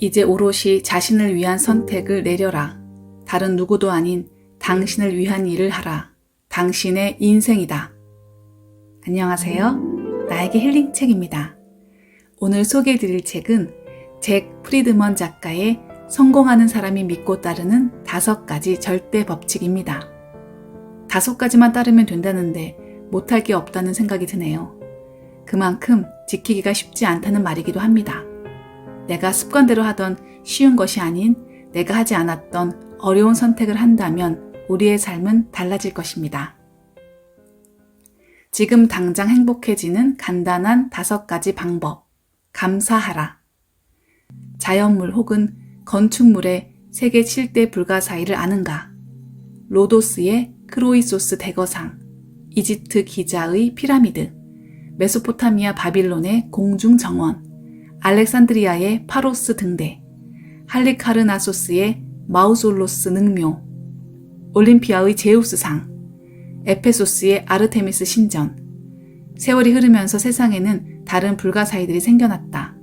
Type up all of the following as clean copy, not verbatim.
이제 오롯이 자신을 위한 선택을 내려라. 다른 누구도 아닌 당신을 위한 일을 하라. 당신의 인생이다. 안녕하세요. 나에게 힐링책입니다. 오늘 소개해드릴 책은 잭 프리드먼 작가의 성공하는 사람이 믿고 따르는 5가지 절대 법칙입니다. 5가지만 따르면 된다는데 못할 게 없다는 생각이 드네요. 그만큼 지키기가 쉽지 않다는 말이기도 합니다. 내가 습관대로 하던 쉬운 것이 아닌 내가 하지 않았던 어려운 선택을 한다면 우리의 삶은 달라질 것입니다. 지금 당장 행복해지는 간단한 5가지 방법. 감사하라. 자연물 혹은 건축물의 세계 7대 불가사의를 아는가? 로도스의 크로이소스 대거상, 이집트 기자의 피라미드, 메소포타미아 바빌론의 공중정원, 알렉산드리아의 파로스 등대, 할리카르나소스의 마우솔로스 능묘, 올림피아의 제우스상, 에페소스의 아르테미스 신전. 세월이 흐르면서 세상에는 다른 불가사의들이 생겨났다.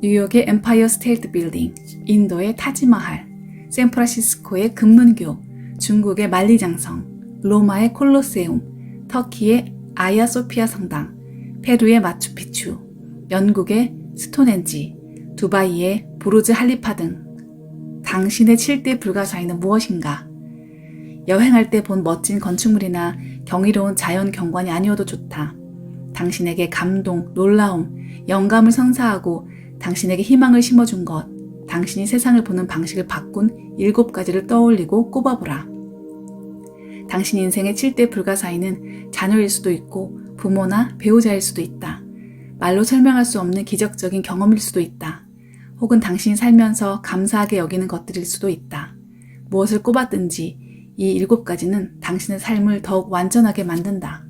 뉴욕의 엠파이어 스테이트 빌딩, 인도의 타지마할, 샌프란시스코의 금문교, 중국의 만리장성, 로마의 콜로세움, 터키의 아야 소피아 성당, 페루의 마추픽추, 영국의 스톤헨지, 두바이의 부르즈 할리파 등. 당신의 7대 불가사의는 무엇인가? 여행할 때 본 멋진 건축물이나 경이로운 자연 경관이 아니어도 좋다. 당신에게 감동, 놀라움, 영감을 선사하고 당신에게 희망을 심어준 것, 당신이 세상을 보는 방식을 바꾼 7가지를 떠올리고 꼽아보라. 당신 인생의 7대 불가사의는 자녀일 수도 있고 부모나 배우자일 수도 있다. 말로 설명할 수 없는 기적적인 경험일 수도 있다. 혹은 당신이 살면서 감사하게 여기는 것들일 수도 있다. 무엇을 꼽았든지 이 7가지는 당신의 삶을 더욱 완전하게 만든다.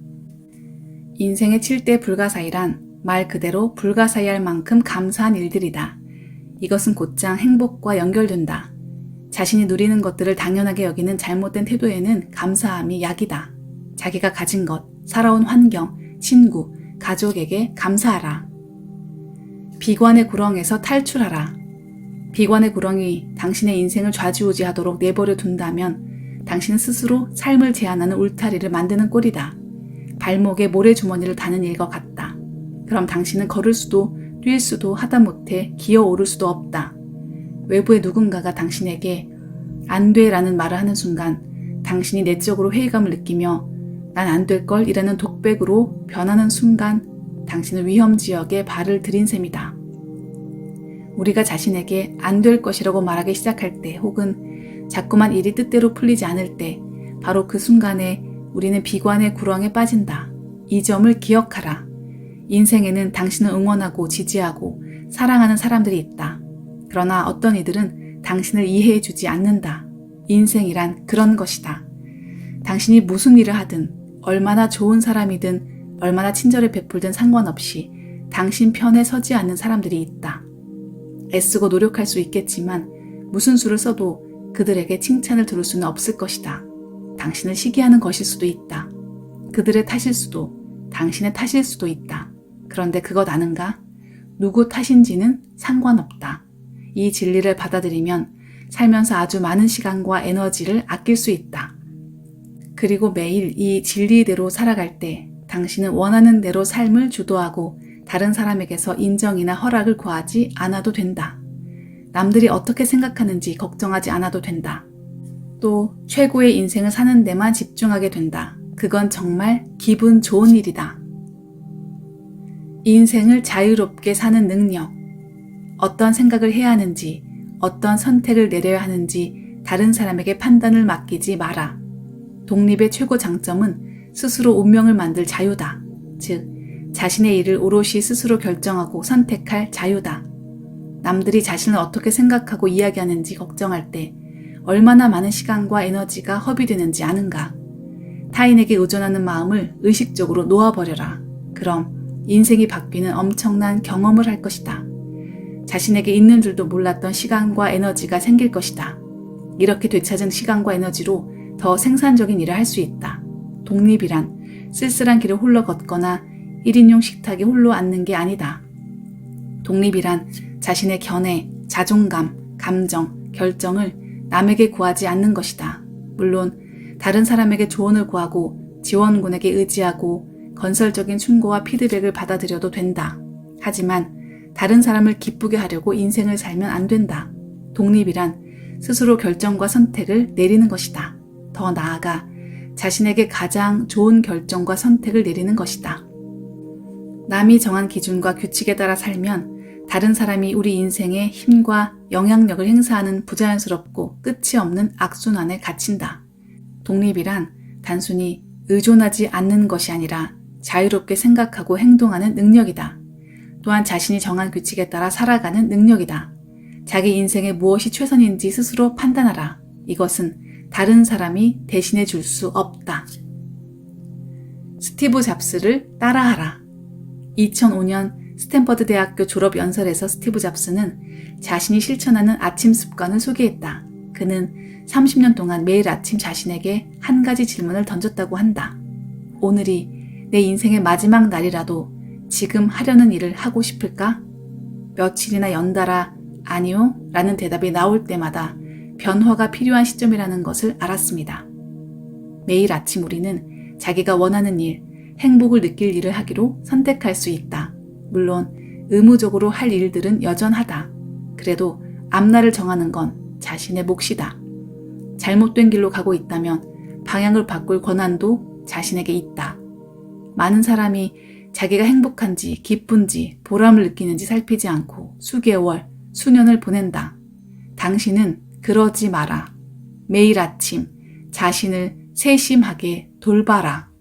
인생의 7대 불가사의란 말 그대로 불가사의할 만큼 감사한 일들이다. 이것은 곧장 행복과 연결된다. 자신이 누리는 것들을 당연하게 여기는 잘못된 태도에는 감사함이 약이다. 자기가 가진 것, 살아온 환경, 친구, 가족에게 감사하라. 비관의 구렁에서 탈출하라. 비관의 구렁이 당신의 인생을 좌지우지하도록 내버려 둔다면 당신은 스스로 삶을 제한하는 울타리를 만드는 꼴이다. 발목에 모래주머니를 다는 일과 같다. 그럼 당신은 걸을 수도 뛸 수도 하다못해 기어오를 수도 없다. 외부의 누군가가 당신에게 안 돼 라는 말을 하는 순간 당신이 내적으로 회의감을 느끼며 난 안 될걸 이라는 독백으로 변하는 순간 당신은 위험지역에 발을 들인 셈이다. 우리가 자신에게 안 될 것이라고 말하기 시작할 때 혹은 자꾸만 일이 뜻대로 풀리지 않을 때 바로 그 순간에 우리는 비관의 구렁에 빠진다. 이 점을 기억하라. 인생에는 당신을 응원하고 지지하고 사랑하는 사람들이 있다. 그러나 어떤 이들은 당신을 이해해주지 않는다. 인생이란 그런 것이다. 당신이 무슨 일을 하든 얼마나 좋은 사람이든 얼마나 친절을 베풀든 상관없이 당신 편에 서지 않는 사람들이 있다. 애쓰고 노력할 수 있겠지만 무슨 수를 써도 그들에게 칭찬을 들을 수는 없을 것이다. 당신을 시기하는 것일 수도 있다. 그들의 탓일 수도 당신의 탓일 수도 있다. 그런데 그것 아는가? 누구 탓인지는 상관없다. 이 진리를 받아들이면 살면서 아주 많은 시간과 에너지를 아낄 수 있다. 그리고 매일 이 진리대로 살아갈 때 당신은 원하는 대로 삶을 주도하고 다른 사람에게서 인정이나 허락을 구하지 않아도 된다. 남들이 어떻게 생각하는지 걱정하지 않아도 된다. 또 최고의 인생을 사는 데만 집중하게 된다. 그건 정말 기분 좋은 일이다. 인생을 자유롭게 사는 능력. 어떤 생각을 해야 하는지, 어떤 선택을 내려야 하는지 다른 사람에게 판단을 맡기지 마라. 독립의 최고 장점은 스스로 운명을 만들 자유다. 즉, 자신의 일을 오롯이 스스로 결정하고 선택할 자유다. 남들이 자신을 어떻게 생각하고 이야기하는지 걱정할 때 얼마나 많은 시간과 에너지가 허비되는지 아는가? 타인에게 의존하는 마음을 의식적으로 놓아버려라. 그럼 인생이 바뀌는 엄청난 경험을 할 것이다. 자신에게 있는 줄도 몰랐던 시간과 에너지가 생길 것이다. 이렇게 되찾은 시간과 에너지로 더 생산적인 일을 할 수 있다. 독립이란 쓸쓸한 길을 홀로 걷거나 1인용 식탁에 홀로 앉는 게 아니다. 독립이란 자신의 견해, 자존감, 감정, 결정을 남에게 구하지 않는 것이다. 물론 다른 사람에게 조언을 구하고 지원군에게 의지하고 건설적인 충고와 피드백을 받아들여도 된다. 하지만 다른 사람을 기쁘게 하려고 인생을 살면 안 된다. 독립이란 스스로 결정과 선택을 내리는 것이다. 더 나아가 자신에게 가장 좋은 결정과 선택을 내리는 것이다. 남이 정한 기준과 규칙에 따라 살면 다른 사람이 우리 인생에 힘과 영향력을 행사하는 부자연스럽고 끝이 없는 악순환에 갇힌다. 독립이란 단순히 의존하지 않는 것이 아니라 자유롭게 생각하고 행동하는 능력이다. 또한 자신이 정한 규칙에 따라 살아가는 능력이다. 자기 인생에 무엇이 최선인지 스스로 판단하라. 이것은 다른 사람이 대신해 줄 수 없다. 스티브 잡스를 따라하라. 2005년 스탠퍼드 대학교 졸업 연설에서 스티브 잡스는 자신이 실천하는 아침 습관을 소개했다. 그는 30년 동안 매일 아침 자신에게 한 가지 질문을 던졌다고 한다. 오늘이 내 인생의 마지막 날이라도 지금 하려는 일을 하고 싶을까? 며칠이나 연달아 아니요 라는 대답이 나올 때마다 변화가 필요한 시점이라는 것을 알았습니다. 매일 아침 우리는 자기가 원하는 일, 행복을 느낄 일을 하기로 선택할 수 있다. 물론 의무적으로 할 일들은 여전하다. 그래도 앞날을 정하는 건 자신의 몫이다. 잘못된 길로 가고 있다면 방향을 바꿀 권한도 자신에게 있다. 많은 사람이 자기가 행복한지 기쁜지 보람을 느끼는지 살피지 않고 수개월, 수년을 보낸다. 당신은 그러지 마라. 매일 아침 자신을 세심하게 돌봐라.